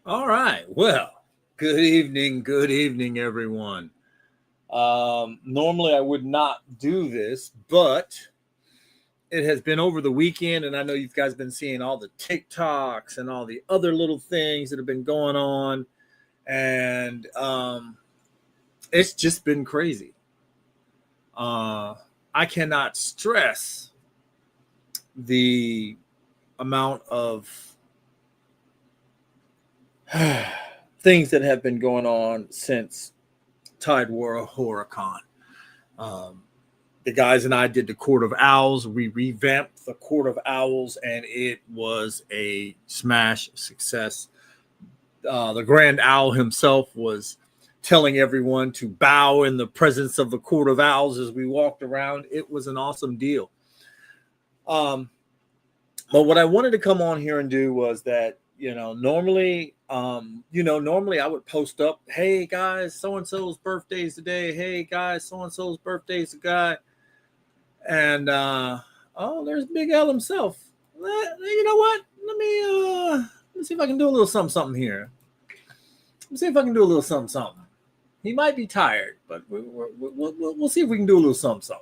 All right. Well, good evening, everyone. Normally, I would not do this, but it has been over the weekend, and I know you guys been seeing all the TikToks and all the other little things that have been going on, and it's just been crazy. Uh, I cannot stress the amount of things that have been going on since Tide War Horicon. Um, the guys and I did the Court of Owls. We revamped the Court of Owls, and it was a smash success. The Grand Owl himself was telling everyone to bow in the presence of the Court of Owls as we walked around. It was an awesome deal. Um, but what I wanted to come on here and do was that normally I would post up, hey guys, so and so's birthday's today. Hey guys, so and so's birthday's the guy. And oh, there's Big L himself. You know what? Let me see if I can do a little something here. Let me see if I can do a little something. He might be tired, but we'll see if we can do a little something.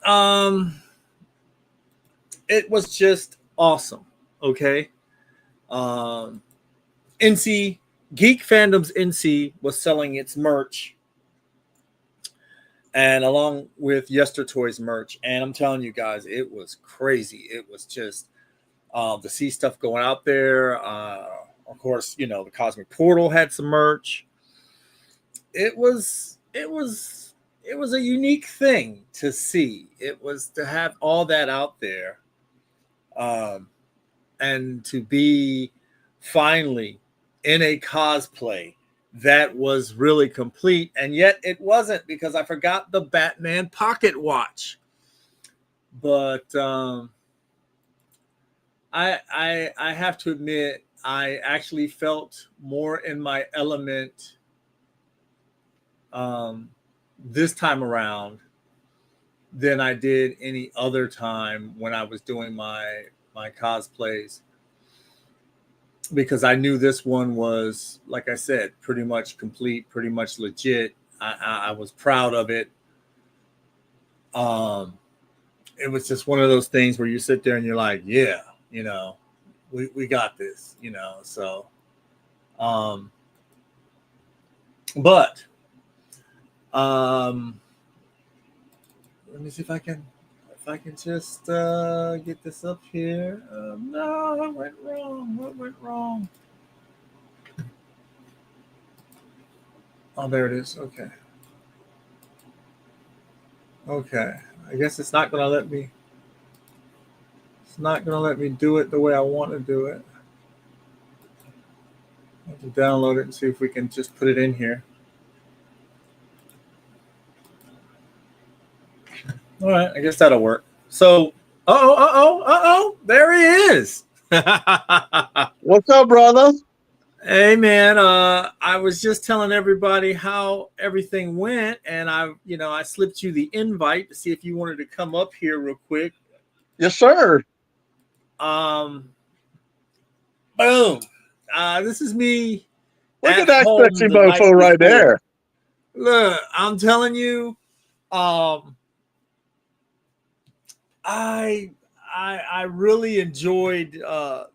Um, it was just awesome. Okay. Um, NC Geek Fandom's NC was selling its merch, and along with Yester Toys merch. And I'm telling you guys, it was crazy. It was just to see stuff going out there. Of course, the Cosmic Portal had some merch. It was a unique thing to see. It was to have all that out there, um, and to be finally in a cosplay that was really complete. And yet it wasn't, because I forgot the Batman pocket watch. But I have to admit, I actually felt more in my element um, this time around than I did any other time when I was doing my cosplays, because I knew this one was, like I said, pretty much complete, pretty much legit. I was proud of it. Um, it was just one of those things where you sit there and you're like, yeah, you know, we got this. So, um, but um, let me see if I can just get this up here. No, what went wrong? What went wrong? Oh, there it is. Okay. Okay. I guess it's not gonna let me. It's not gonna let me do it the way I want to do it. I have to download it and see if we can just put it in here. All right. I guess that'll work. So, there he is. What's up, brother? Hey man, I was just telling everybody how everything went, and I slipped you the invite to see if you wanted to come up here real quick. Yes, sir. Um, Boom. This is me Look at at that home sexy the night mofo right before. there. Look, I'm telling you, um, I I really enjoyed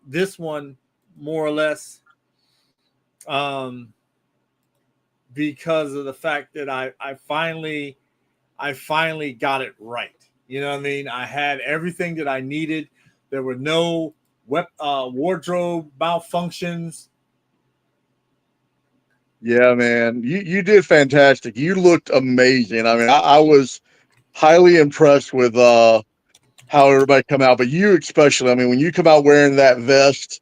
this one more or less, um, because of the fact that I finally got it right. You know what I mean? I had everything that I needed. There were no wardrobe malfunctions. Yeah, man. You did fantastic. You looked amazing. I mean, I was highly impressed with how everybody come out, but you especially. I mean, when you come out wearing that vest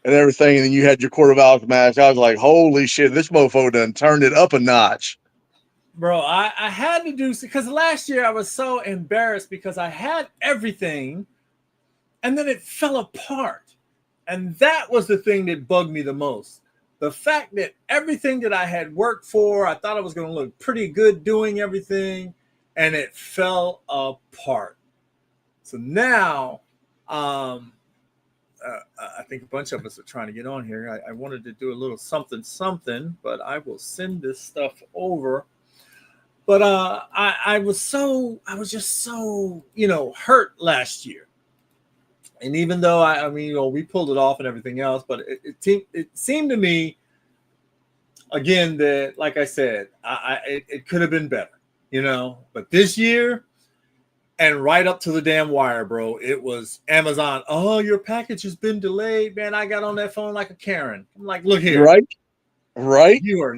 and everything, and then you had your quarter valve mask, I was like, holy shit, this mofo done turned it up a notch. Bro, I had to do, because last year I was so embarrassed because I had everything and then it fell apart. And that was the thing that bugged me the most. The fact that everything that I had worked for, I thought I was going to look pretty good doing everything, and it fell apart. So now, um, I think a bunch of us are trying to get on here. I wanted to do a little something, but I will send this stuff over. But I was just so, hurt last year. And even though I mean, we pulled it off and everything else, but it seemed to me, again, that, like I said, it could have been better, But this year, and right up to the damn wire, bro, it was Amazon. Oh, your package has been delayed, man. I got on that phone like a Karen. I'm like, look here, right. You are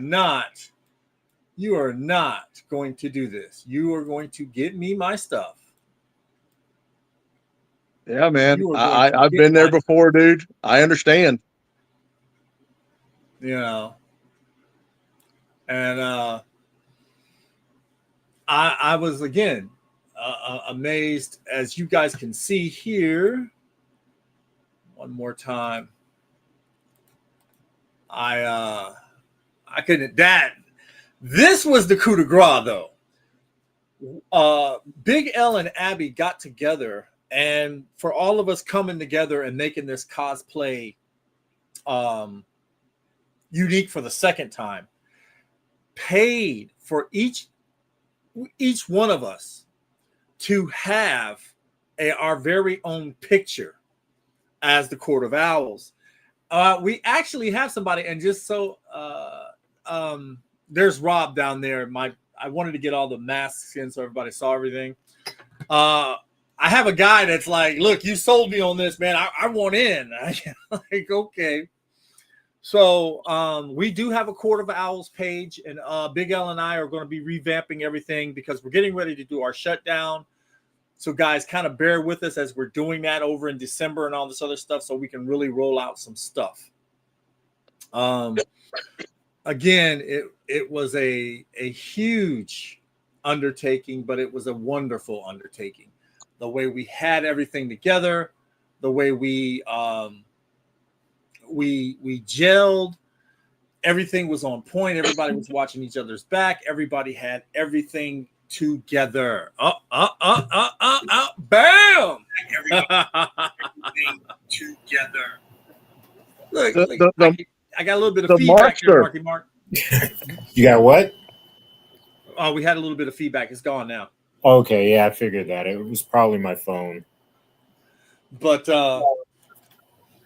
not going to do this. You are going to get me my stuff. Yeah, man. I've been there before, dude. I understand. And I was, again, amazed, as you guys can see here. One more time. I couldn't. This was the coup de grace, though. Big L and Abby got together, and for all of us coming together and making this cosplay unique for the second time, paid for each one of us to have our very own picture as the Court of Owls. We actually have somebody, and just so there's Rob down there. I wanted to get all the masks in so everybody saw everything. I have a guy that's like, look, you sold me on this, man. I want in. Like, okay. So we do have a Court of Owls page, and Big L and I are going to be revamping everything because we're getting ready to do our shutdown. So guys, kind of bear with us as we're doing that over in December and all this other stuff, so we can really roll out some stuff. Again, it was a huge undertaking, but it was a wonderful undertaking. The way we had everything together, the way we gelled, everything was on point. Everybody was watching each other's back. Everybody had everything together. Bam! Everything together. Look, I got a little bit of feedback here, Marky Mark. You got what? Oh, we had a little bit of feedback. It's gone now. Okay, yeah, I figured that. It was probably my phone. But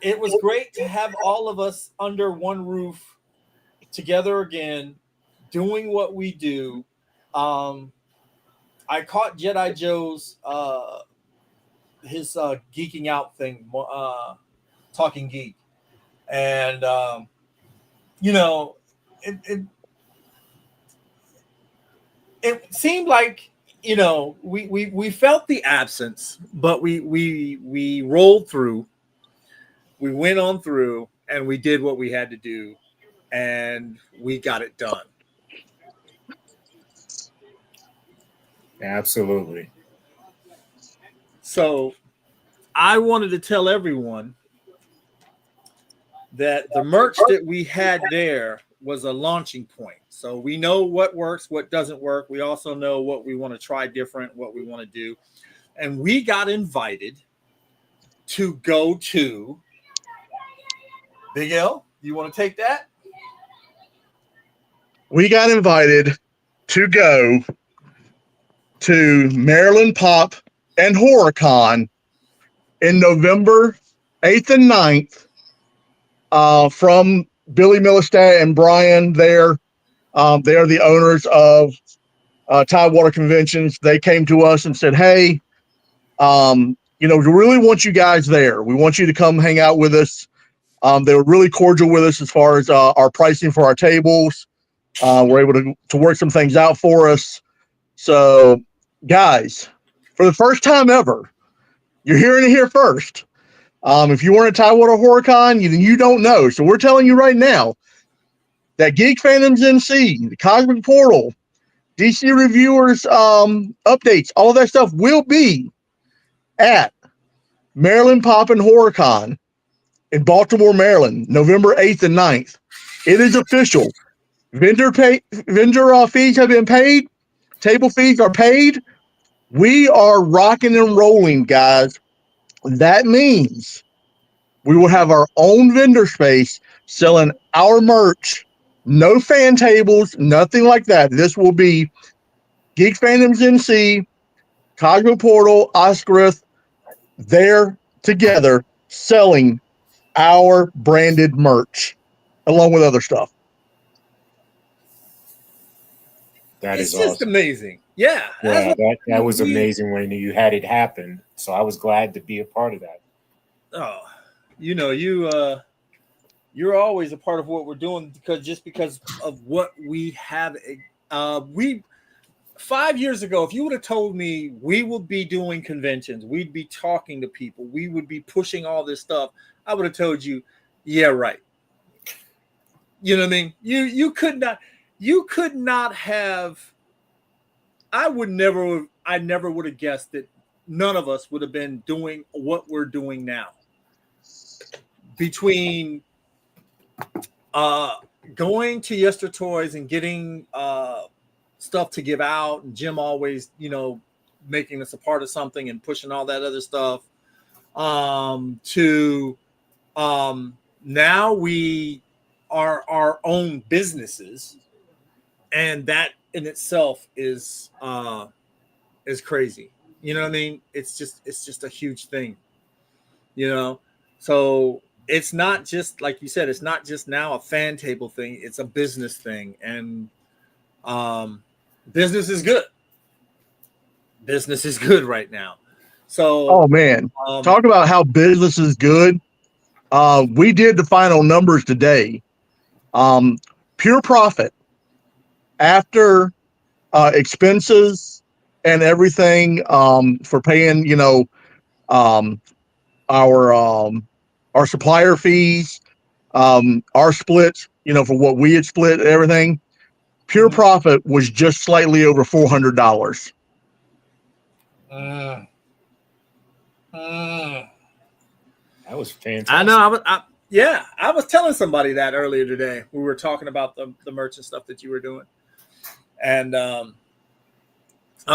it was great to have all of us under one roof together again, doing what we do. I caught Jedi Joe's his geeking out thing, Talking Geek, and it seemed like we felt the absence, but we rolled through. We went on through, and we did what we had to do, and we got it done. Absolutely. So I wanted to tell everyone that the merch that we had there was a launching point. So we know what works, what doesn't work. We also know what we want to try different, what we want to do. And we got invited to go to Big L. You want to take that? We got invited to go to Maryland Pop and HorrorCon in November 8th and 9th from Billy Millistat and Brian there. They are the owners of Tidewater Conventions. They came to us and said, hey, we really want you guys there. We want you to come hang out with us. They were really cordial with us as far as our pricing for our tables. We're able to work some things out for us. So, guys, for the first time ever, you're hearing it here first. If you weren't at Tidewater HorrorCon, you don't know. So we're telling you right now that Geek Fandoms NC, the Cosmic Portal, DC Reviewers updates, all of that stuff will be at Maryland Pop and HorrorCon in Baltimore, Maryland, November 8th and 9th. It is official. Vendor fees have been paid. Table fees are paid. We are rocking and rolling, guys. That means We will have our own vendor space selling our merch. No fan tables, nothing like that. This will be Geek Fandoms NC, Cosmo Portal, Oscarith, there together selling our branded merch along with other stuff. That It's is just awesome. amazing. Yeah. Yeah, that's that was we- amazing when you had it happen. So I was glad to be a part of that. Oh, you're always a part of what we're doing because of what we have. We 5 years ago, if you would have told me we would be doing conventions, we'd be talking to people, we would be pushing all this stuff, I would have told you, yeah, right. You know what I mean? You could not have. I never would have guessed that none of us would have been doing what we're doing now. Between going to Yester Toys and getting stuff to give out, and Jim always, making us a part of something and pushing all that other stuff, to now we are our own businesses, and that in itself is crazy. You know what I mean? It's just a huge thing. So it's not just, like you said, it's not just now a fan table thing, it's a business thing. And business is good. Business is good right now. So Oh man, talk about how business is good. We did the final numbers today. Pure profit after expenses and everything, for paying, our supplier fees, our splits, for what we had split and everything. Pure profit was just slightly over $400. That was fantastic. I know. I was telling somebody that earlier today. We were talking about the merch and stuff that you were doing, and I'm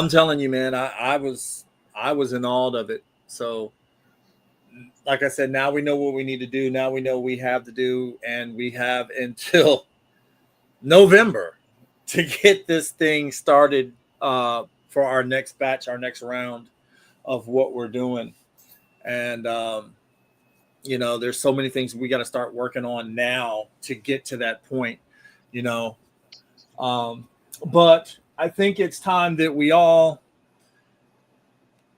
telling you, man, I was in awe of it. So, like I said, now we know what we need to do. Now we know we have to do, and we have until November to get this thing started for our next batch, our next round of what we're doing. And there's so many things we got to start working on now to get to that point. But I think it's time that we all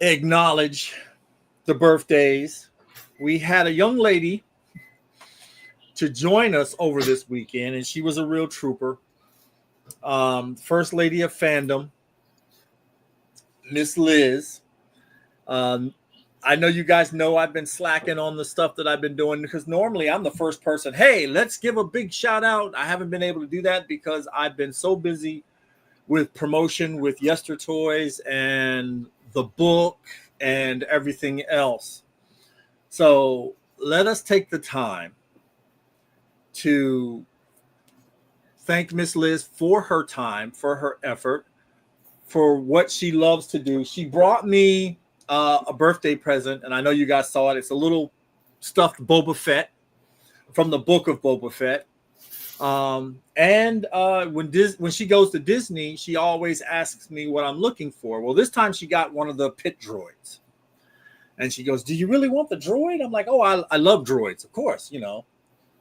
acknowledge the birthdays. We had a young lady to join us over this weekend, and she was a real trooper. First lady of fandom, Miss Liz. I know you guys know I've been slacking on the stuff that I've been doing, because normally I'm the first person. Hey, let's give a big shout out. I haven't been able to do that because I've been so busy with promotion with Yester Toys and the book and everything else. So let us take the time to thank Miss Liz for her time, for her effort, for what she loves to do. She brought me a birthday present, and I know you guys saw it. It's a little stuffed Boba Fett from the book of Boba Fett. When she goes to Disney, she always asks me what I'm looking for. Well, this time she got one of the pit droids, and she goes, "Do you really want the droid?" I'm like, "Oh, I love droids, of course,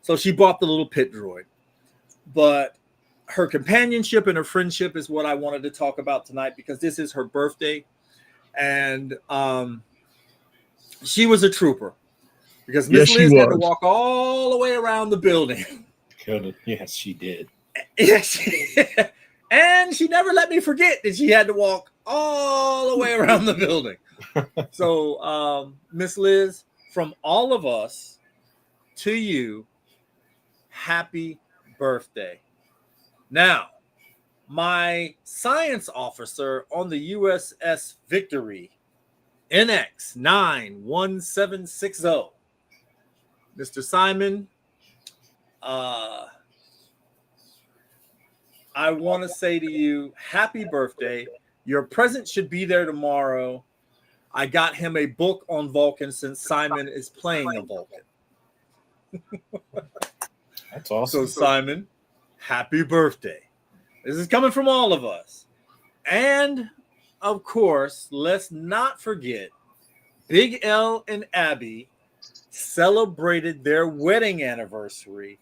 So she bought the little pit droid, but her companionship and her friendship is what I wanted to talk about tonight, because this is her birthday. And she was a trooper, because Miss Liz had to walk all the way around the building. Yes, she did. Yes, and she never let me forget that she had to walk all the way around the building. So, Miss Liz, from all of us to you, happy birthday. Now, my science officer on the USS Victory, NX 91760, Mr. Simon, I want to say to you, happy birthday. Your present should be there tomorrow. I got him a book on Vulcan, since Simon is playing a Vulcan. That's awesome. So, Simon, happy birthday. This is coming from all of us. And, of course, let's not forget Big L and Abby celebrated their wedding anniversary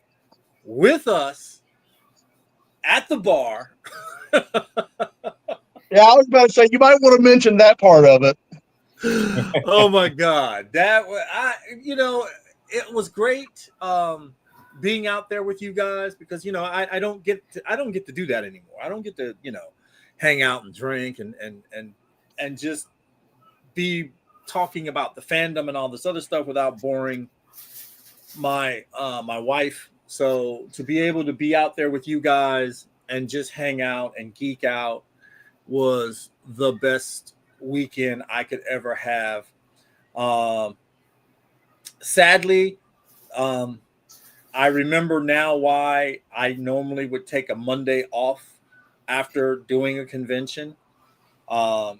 with us at the bar. Yeah, I was about to say, you might want to mention that part of it. Oh my God. That was, it was great being out there with you guys because, I don't get to do that anymore. I don't get to, hang out and drink and just be talking about the fandom and all this other stuff without boring my wife. So to be able to be out there with you guys and just hang out and geek out was the best weekend I could ever have. Sadly, I remember now why I normally would take a Monday off after doing a convention. I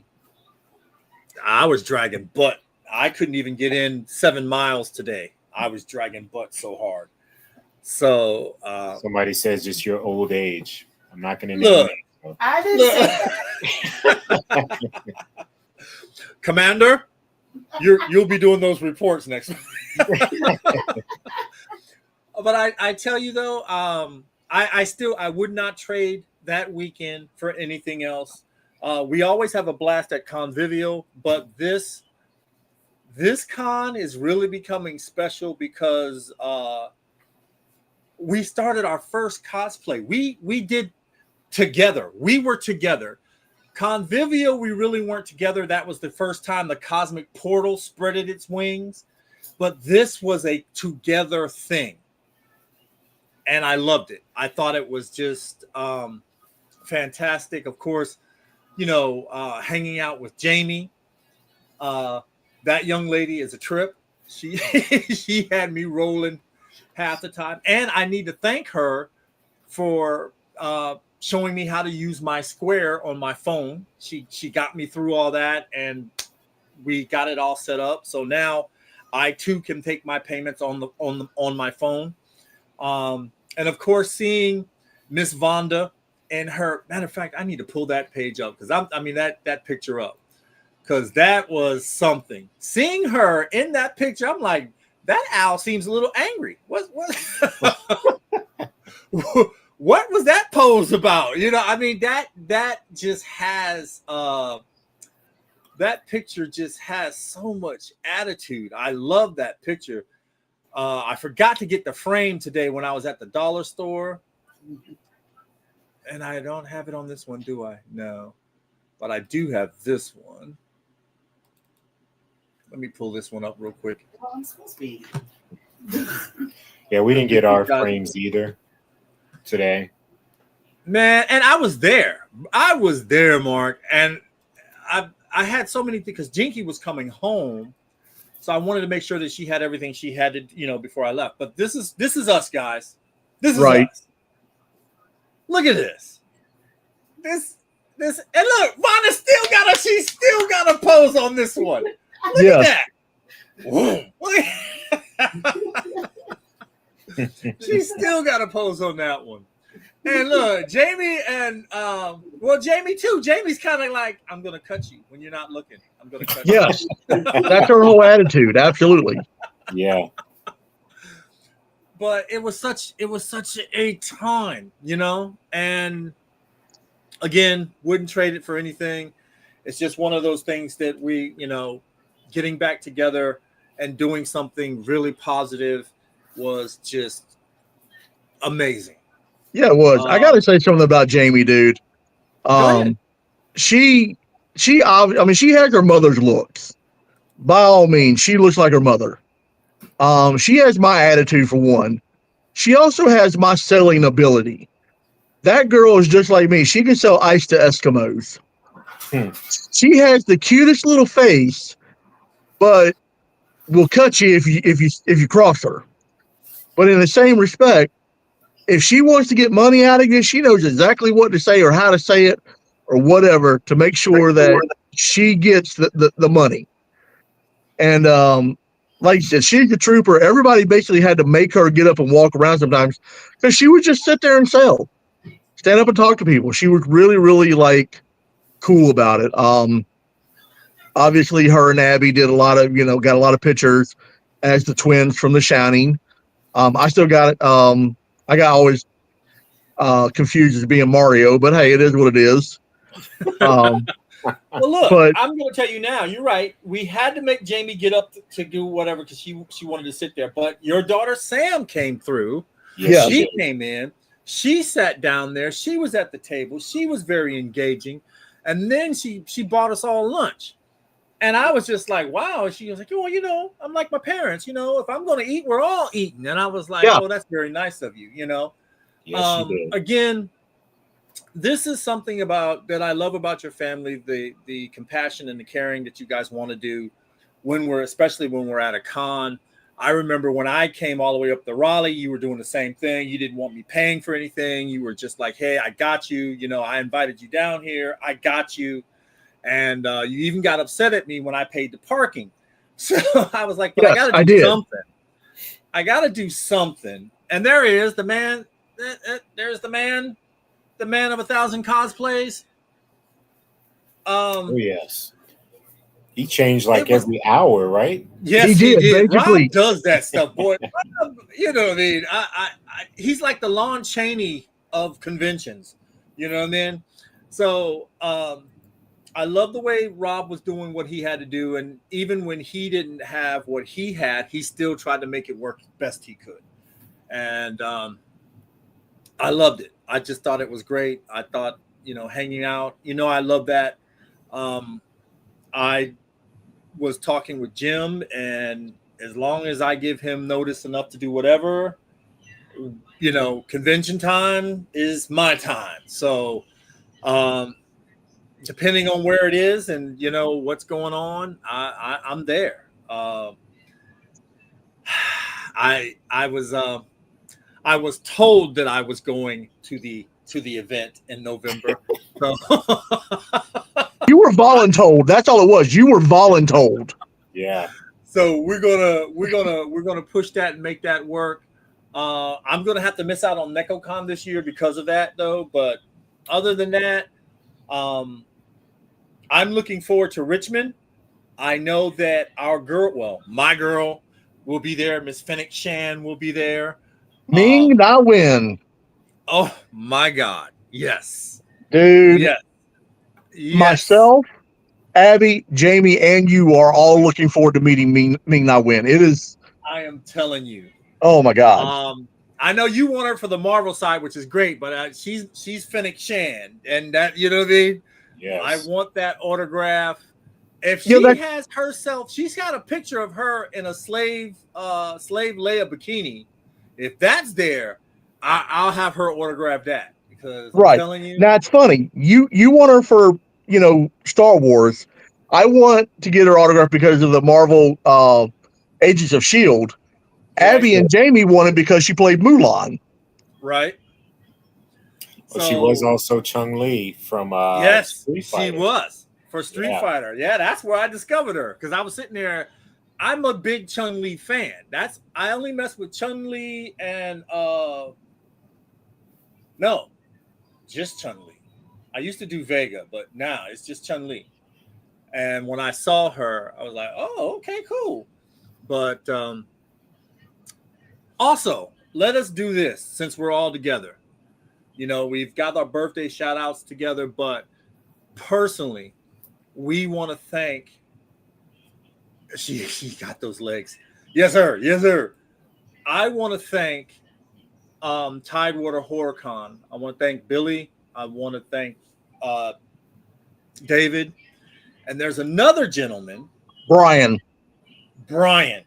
was dragging butt. I couldn't even get in 7 miles today. I was dragging butt so hard. So somebody says just your old age. I'm not going to look. I didn't say that. Commander, you'll be doing those reports next week. But I tell you though, I would not trade that weekend for anything else. We always have a blast at Convivial, but this con is really becoming special because we started our first cosplay. We did together. We were together. Convivial, we really weren't together. That was the first time the cosmic portal spreaded its wings. But this was a together thing. And I loved it. I thought it was just fantastic. Of course, hanging out with Jamie. That young lady is a trip. She had me rolling half the time. And I need to thank her for showing me how to use my Square on my phone. She got me through all that, and we got it all set up. So now I too can take my payments on my phone. And of course, seeing Miss Vonda and her, matter of fact, I need to pull that page up because that picture up because that was something. Seeing her in that picture, I'm like, that owl seems a little angry. What? What was that pose about? That just has that picture just has so much attitude. I love that picture. I forgot to get the frame today when I was at the dollar store. And I don't have it on this one, do I? No. But I do have this one. Let me pull this one up real quick. Well, I'm supposed to be. Yeah, we didn't get our frames either today. Man, and I was there. Mark. And I had so many things because Jinky was coming home. So I wanted to make sure that she had everything she had to, before I left. But this is us, guys. This is right. Us. Look at this. This and look, Vonda she still got a pose on this one. Look at that. She still got a pose on that one. And look, Jamie and Jamie too. Jamie's kind of like, I'm gonna cut you when you're not looking. I'm gonna cut you. Yes, that's her whole attitude. Absolutely. Yeah. But it was such a time, and again, wouldn't trade it for anything. It's just one of those things that we, getting back together and doing something really positive was just amazing. Yeah, it was. I got to say something about Jamie, dude. She has her mother's looks. By all means, she looks like her mother. She has my attitude for one. She also has my selling ability. That girl is just like me. She can sell ice to Eskimos. She has the cutest little face, but will cut you if you cross her. But in the same respect, if she wants to get money out of you, she knows exactly what to say or how to say it or whatever to make sure that she gets the money. And like you said, she's a trooper. Everybody basically had to make her get up and walk around sometimes because she would just sit there and sell, stand up and talk to people. She was really, really like cool about it. Obviously, her and Abby did a lot of, got a lot of pictures as the twins from The Shining. I still got it. I got always confused as being Mario, but hey, it is what it is. Well, look, but I'm going to tell you now. You're right. We had to make Jamie get up to do whatever because she wanted to sit there. But your daughter Sam came through. Yeah. She came in. She sat down there. She was at the table. She was very engaging, and then she bought us all lunch. And I was just like, wow. And she was like, well, I'm like my parents. If I'm going to eat, we're all eating. And I was like, oh, that's very nice of you. Yes, she did. Again, this is something that I love about your family, the compassion and the caring that you guys want to do especially when we're at a con. I remember when I came all the way up to Raleigh, you were doing the same thing. You didn't want me paying for anything. You were just like, hey, I got you. I invited you down here. I got you. And you even got upset at me when I paid the parking. So I was like, I got to do something. I got to do something. And there he is, the man. There's the man of 1,000 cosplays. Oh, yes. He changed every hour, right? Yes, he did. Basically. Rob does that stuff, boy. You know what I mean? He's like the Lon Chaney of conventions. You know what I mean? So I love the way Rob was doing what he had to do. And even when he didn't have what he had, he still tried to make it work best he could. And I loved it. I just thought it was great. I thought, hanging out, I love that. I was talking with Jim, and as long as I give him notice enough to do whatever, convention time is my time. So, depending on where it is and what's going on, I'm there. I was told that I was going to the event in November. So you were voluntold. That's all it was. You were voluntold. Yeah. So we're gonna push that and make that work. I'm gonna have to miss out on NecoCon this year because of that, though. But other than that, I'm looking forward to Richmond. I know that my girl will be there. Miss Fennec Shan will be there. Ming Na Wen. Oh my God! Yes, dude. Yes. Myself, Abby, Jamie, and you are all looking forward to meeting Ming Na Wen. It is. I am telling you. Oh my God. I know you want her for the Marvel side, which is great, but she's Fennec Shan, and that what I mean. Yes. I want that autograph. If she has herself, she's got a picture of her in a slave Leia bikini. If that's there, I'll have her autograph that because I'm telling you. Now it's funny. You want her for Star Wars. I want to get her autograph because of the Marvel Agents of S.H.I.E.L.D. Right. Abby and Jamie wanted because she played Mulan. Right. Well, she was also Chun-Li from Street Fighter. She was for Street Fighter. Yeah, that's where I discovered her because I was sitting there. I'm a big Chun-Li fan. I only mess with Chun-Li and just Chun-Li. I used to do Vega, but now it's just Chun-Li. And when I saw her, I was like, oh, okay, cool. But also, let us do this since we're all together. We've got our birthday shout outs together, but personally, we want to thank. She got those legs. Yes, sir. Yes, sir. I want to thank Tidewater HorrorCon. I want to thank Billy. I want to thank David. And there's another gentleman. Brian. Brian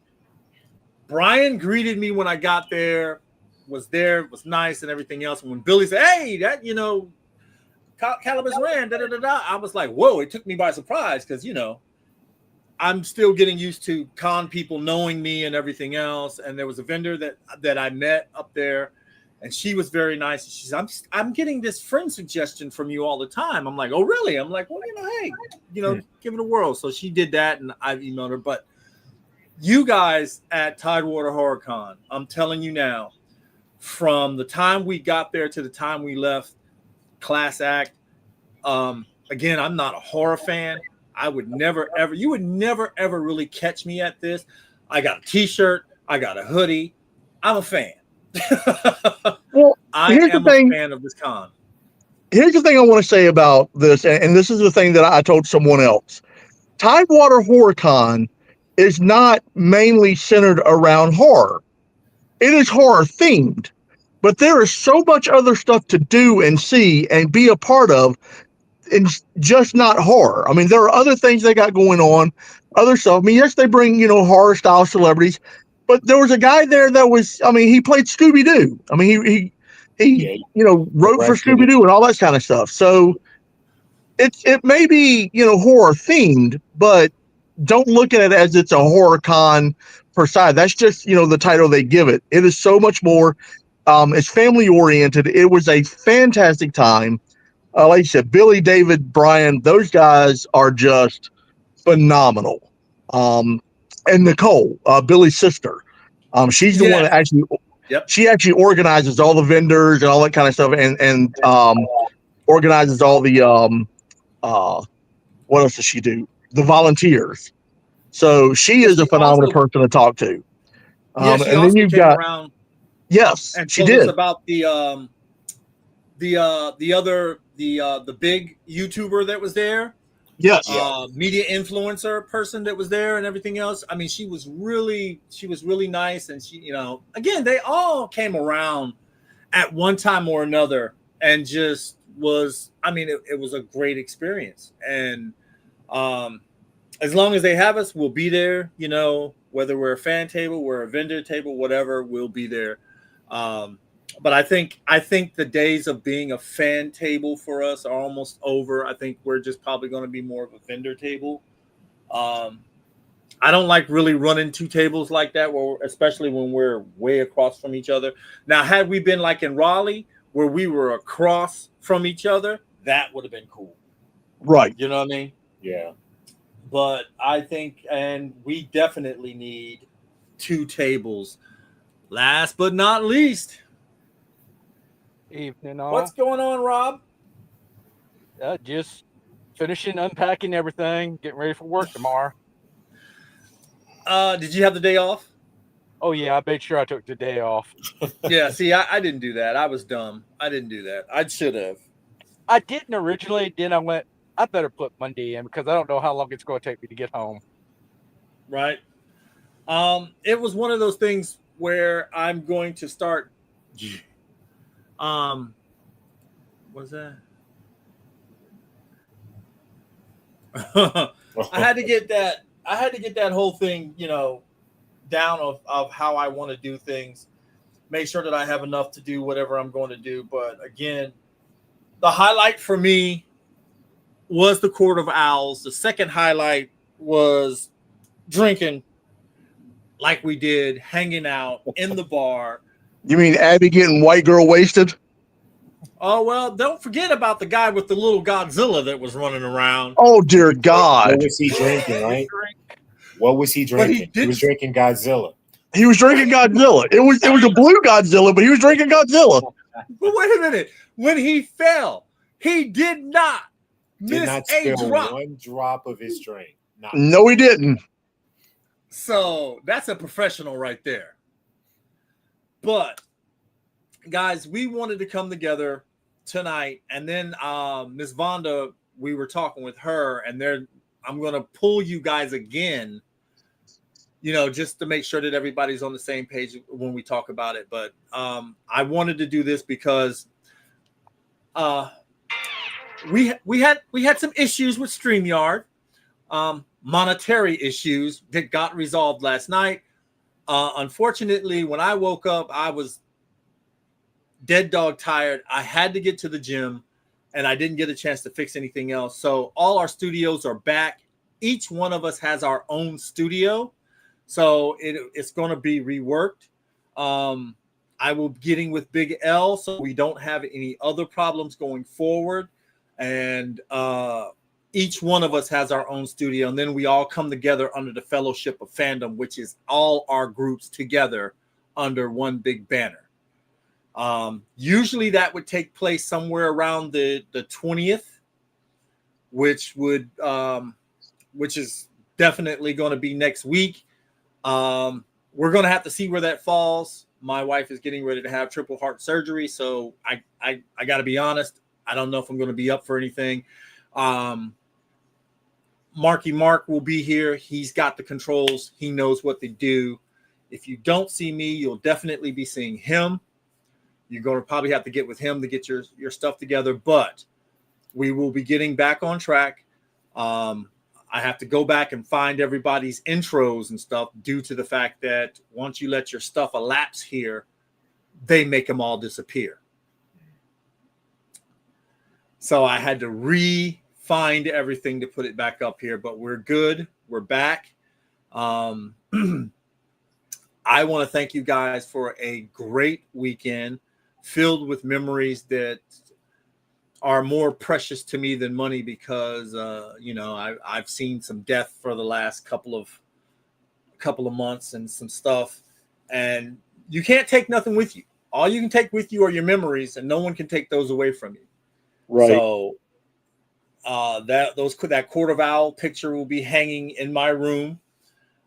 greeted me when I got there, was nice and everything else. And when Billy said, hey, that, Calibus ran, I was like, whoa, it took me by surprise because, I'm still getting used to con people knowing me and everything else. And there was a vendor that I met up there, and she was very nice. She said, I'm getting this friend suggestion from you all the time. I'm like, oh, really? I'm like, well, hey, give it a whirl. So she did that, and I emailed her. But You guys at Tidewater HorrorCon, I'm telling you now, from the time we got there to the time we left, class act. Again, I'm not a horror fan. I would never ever, you would never ever really catch me at this. I got a t-shirt, I got a hoodie. I'm a fan. Well, I here's the am a thing. fan of this con. Here's the thing I want to say about this, and this is the thing that I told someone else. Tidewater HorrorCon is not mainly centered around horror. It is horror themed, but there is so much other stuff to do and see and be a part of, and just not horror. I mean, there are other things they got going on, other stuff. I mean, yes, they bring, horror style celebrities, but there was a guy there that was, I mean, he played Scooby Doo. I mean, he wrote for Scooby Doo and all that kind of stuff. So it may be, horror themed, but don't look at it as it's a horror con per se. That's just, the title they give it. It is so much more. It's family oriented. It was a fantastic time. Like you said, Billy, David, Brian, those guys are just phenomenal. And Nicole, Billy's sister, she's the one that actually, she actually organizes all the vendors and all that kind of stuff, and organizes all the what else does she do? The volunteers. So she is a phenomenal person to talk to. And then you've got around. Yes, and she did. About the big YouTuber that was there. Yes. Media influencer person that was there and everything else. I mean, she was really nice, and she, again, they all came around at one time or another, and just was. I mean, it was a great experience, and as long as they have us, we'll be there. Whether we're a fan table, we're a vendor table, whatever, we'll be there. But I think the days of being a fan table for us are almost over. I think we're just probably going to be more of a vendor table. I don't like really running two tables like that, especially when we're way across from each other. Now, had we been like in Raleigh, where we were across from each other, that would have been cool. Right. You know what I mean? Yeah. But I think, and we definitely need two tables. Last but not least, evening all. What's going on, Rob? Just finishing unpacking everything, getting ready for work tomorrow. Did you have the day off? Oh yeah, I made sure I took the day off. Yeah, see, I didn't do that. I was dumb. I didn't do that. I should have. I didn't originally. Then I went, I better put Monday in because I don't know how long it's going to take me to get home. Right. It was one of those things where I'm going to start. What's that? I had to get that whole thing, down of how I want to do things. Make sure that I have enough to do whatever I'm going to do. But again, the highlight for me was the Court of Owls. The second highlight was drinking like we did, hanging out in the bar. You mean Abby getting white girl wasted? Oh, well, don't forget about the guy with the little Godzilla that was running around. Oh, dear God. What was he drinking, right? What was he drinking? He was drinking Godzilla. He was drinking Godzilla. It was a blue Godzilla, but he was drinking Godzilla. But wait a minute. When he fell, he did not miss a drop. One drop of his drink. No, he didn't. So that's a professional right there. But guys, we wanted to come together tonight, and then Miss Vonda, we were talking with her, and I'm going to pull you guys again, just to make sure that everybody's on the same page when we talk about it. But I wanted to do this because we had some issues with StreamYard, monetary issues that got resolved last night. Unfortunately, when I woke up, I was dead dog tired. I had to get to the gym, and I didn't get a chance to fix anything else. So all our studios are back. Each one of us has our own studio, so it's going to be reworked. I will be getting with Big L, so we don't have any other problems going forward. And each one of us has our own studio, and then we all come together under the Fellowship of Fandom, which is all our groups together under one big banner. Usually that would take place somewhere around the 20th, which is definitely going to be next week. We're going to have to see where that falls. My wife is getting ready to have triple heart surgery, so I got to be honest. I don't know if I'm going to be up for anything. Marky Mark will be here. He's got the controls. He knows what to do. If you don't see me, you'll definitely be seeing him. You're going to probably have to get with him to get your stuff together, but we will be getting back on track. I have to go back and find everybody's intros and stuff due to the fact that once you let your stuff elapse here, they make them all disappear. So I had to re-find everything to put it back up here, but we're good. We're back. I want to thank you guys for a great weekend filled with memories that are more precious to me than money because, I've seen some death for the last couple of months and some stuff, and you can't take nothing with you. All you can take with you are your memories, and no one can take those away from you. Right. So that Court of Owl picture will be hanging in my room.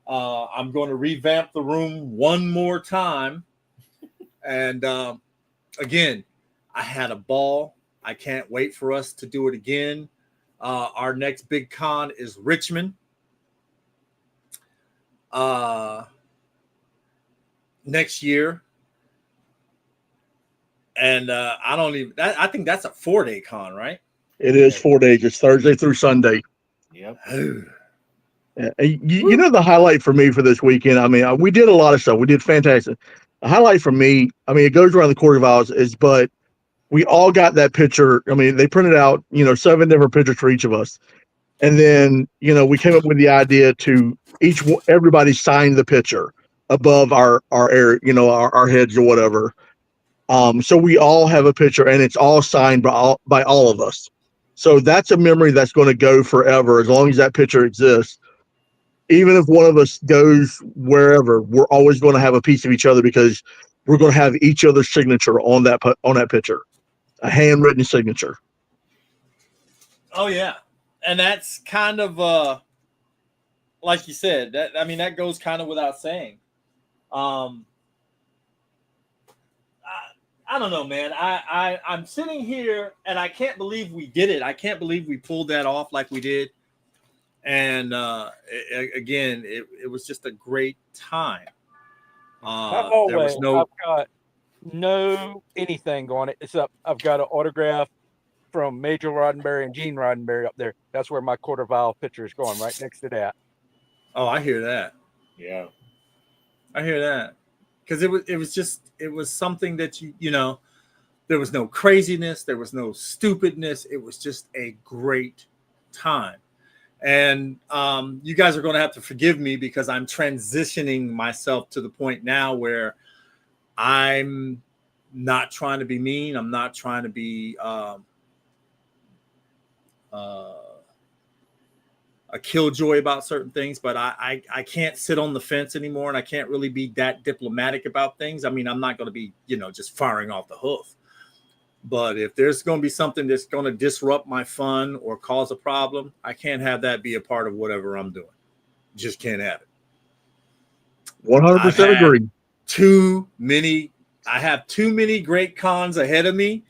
I'm going to revamp the room one more time. And again, I had a ball. I can't wait for us to do it again. Our next big con is Richmond. Next year. And I think that's a 4-day con, right? It is 4 days. It's Thursday through Sunday. Yep. You know, the highlight for me for this weekend, I mean, we did a lot of stuff. We did fantastic. The highlight for me, I mean, it goes around the Court of Owls, but we all got that picture. I mean, they printed out, 7 different pictures for each of us. And then, we came up with the idea to everybody sign the picture above our air, our heads or whatever. So we all have a picture and it's all signed by all of us. So that's a memory that's going to go forever as long as that picture exists. Even if one of us goes wherever, we're always going to have a piece of each other because we're going to have each other's signature on that picture, a handwritten signature. Oh yeah, and that's kind of like you said. That goes kind of without saying. I don't know, man. I'm sitting here and I can't believe we did it. I can't believe we pulled that off like we did. And again, it was just a great time. There was I've got no anything on it. I've got an autograph from Major Roddenberry and Gene Roddenberry up there. That's where my Court of Owl picture is going, right next to that. Oh, I hear that. Yeah. I hear that. Because it was something that there was no craziness, there was no stupidness. It was just a great time. And you guys are going to have to forgive me because I'm transitioning myself to the point now where I'm not trying to be mean. I'm not trying to be a killjoy about certain things, but I can't sit on the fence anymore, and I can't really be that diplomatic about things. I mean, I'm not going to be, just firing off the hoof. But if there's going to be something that's going to disrupt my fun or cause a problem, I can't have that be a part of whatever I'm doing. Just can't have it. 100% agree. I have too many great cons ahead of me,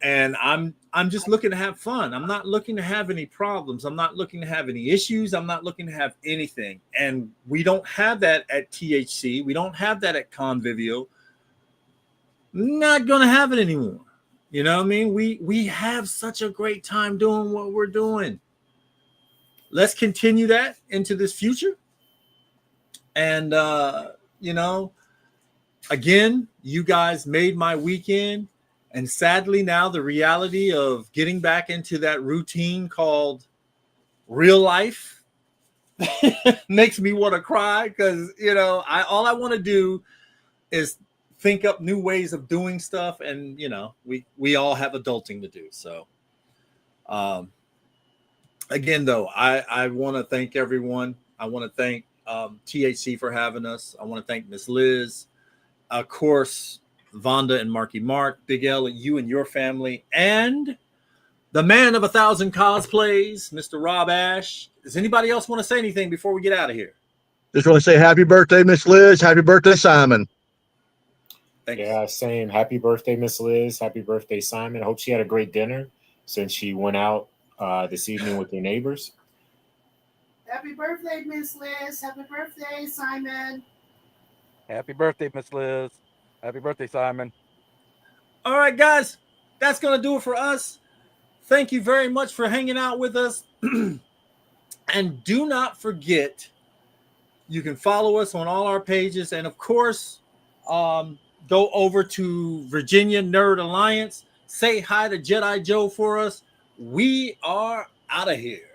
and I'm just looking to have fun. I'm not looking to have any problems. I'm not looking to have any issues. I'm not looking to have anything. And we don't have that at THC. We don't have that at Convivio. Not going to have it anymore. You know what I mean? We have such a great time doing what we're doing. Let's continue that into this future. And, again, you guys made my weekend. And sadly, now the reality of getting back into that routine called real life makes me want to cry because, all I want to do is think up new ways of doing stuff. And, we all have adulting to do. So again, though, I want to thank everyone. I want to thank THC for having us. I want to thank Miss Liz, of course, Vonda and Marky Mark, Big L, you and your family, and the man of 1,000 cosplays, Mr. Rob Ash. Does anybody else want to say anything before we get out of here? Just want to say happy birthday, Miss Liz. Happy birthday, Simon. Thanks. Yeah, same. Happy birthday, Miss Liz. Happy birthday, Simon. I hope she had a great dinner since she went out this evening with your neighbors. Happy birthday, Miss Liz. Happy birthday, Simon. Happy birthday, Miss Liz. Happy birthday, Simon. All right, guys, that's going to do it for us. Thank you very much for hanging out with us. And do not forget, you can follow us on all our pages. And of course, go over to Virginia Nerd Alliance. Say hi to Jedi Joe for us. We are out of here.